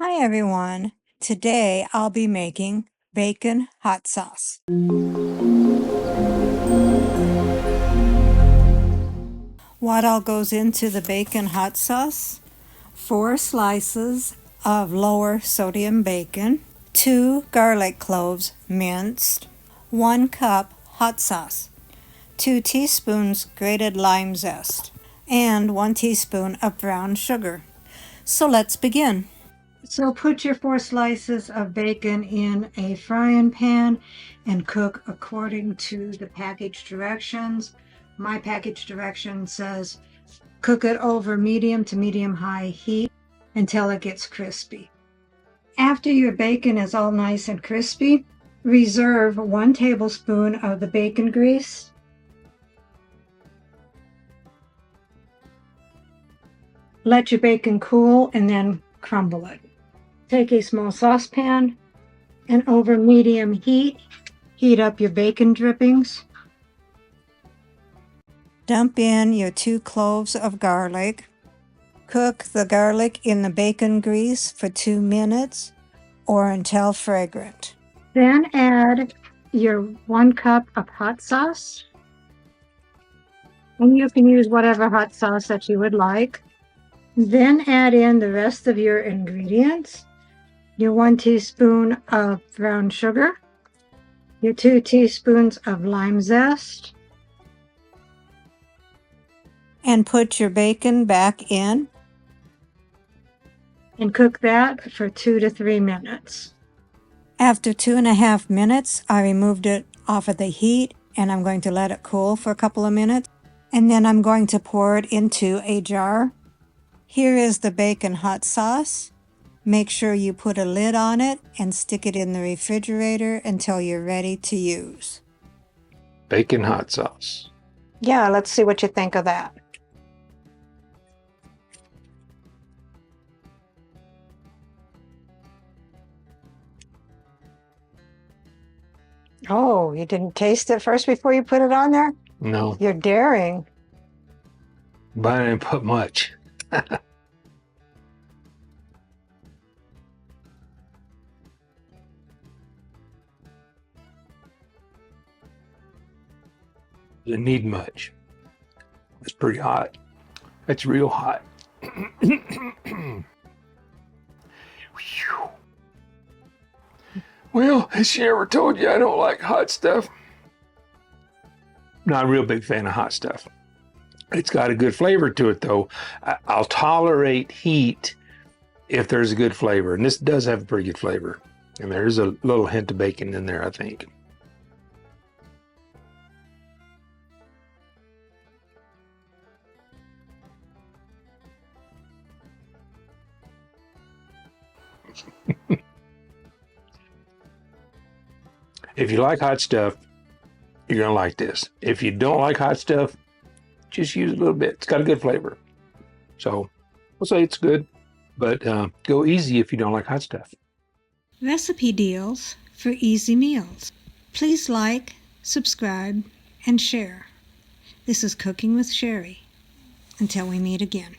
Hi everyone. Today I'll be making bacon hot sauce. What all goes into the bacon hot sauce? 4 slices of lower sodium bacon, 2 garlic cloves minced, 1 cup hot sauce, 2 teaspoons grated lime zest, and 1 teaspoon of brown sugar. So let's begin. So put your 4 slices of bacon in a frying pan and cook according to the package directions. My package direction says cook it over medium to medium-high heat until it gets crispy. After your bacon is all nice and crispy, reserve 1 tablespoon of the bacon grease. Let your bacon cool and then crumble it. Take a small saucepan and over medium heat, heat up your bacon drippings. Dump in your 2 cloves of garlic. Cook the garlic in the bacon grease for 2 minutes or until fragrant. Then add your 1 cup of hot sauce. And you can use whatever hot sauce that you would like. Then add in the rest of your ingredients. Your 1 teaspoon of brown sugar, your 2 teaspoons of lime zest, and put your bacon back in and cook that for 2 to 3 minutes. After 2.5 minutes, I removed it off of the heat and I'm going to let it cool for a couple of minutes, and then I'm going to pour it into a jar. Here is the bacon hot sauce. Make sure you put a lid on it and stick it in the refrigerator until you're ready to use. Bacon hot sauce. Yeah, let's see what you think of that. Oh, you didn't taste it first before you put it on there? No, You're daring. but I didn't put much. Didn't need much. It's pretty hot. It's real hot. Well, has she ever told you I don't like hot stuff? Not a real big fan of hot stuff. It's got a good flavor to it, though. I'll tolerate heat if there's a good flavor, and this does have a pretty good flavor. And there's a little hint of bacon in there, I think. If you like hot stuff, you're gonna like this. If you don't like hot stuff, just use a little bit. It's got a good flavor. So we'll say it's good, but go easy if you don't like hot stuff. Recipe deals for easy meals. Please like, subscribe, and share. This is Cooking with Sherry. Until we meet again.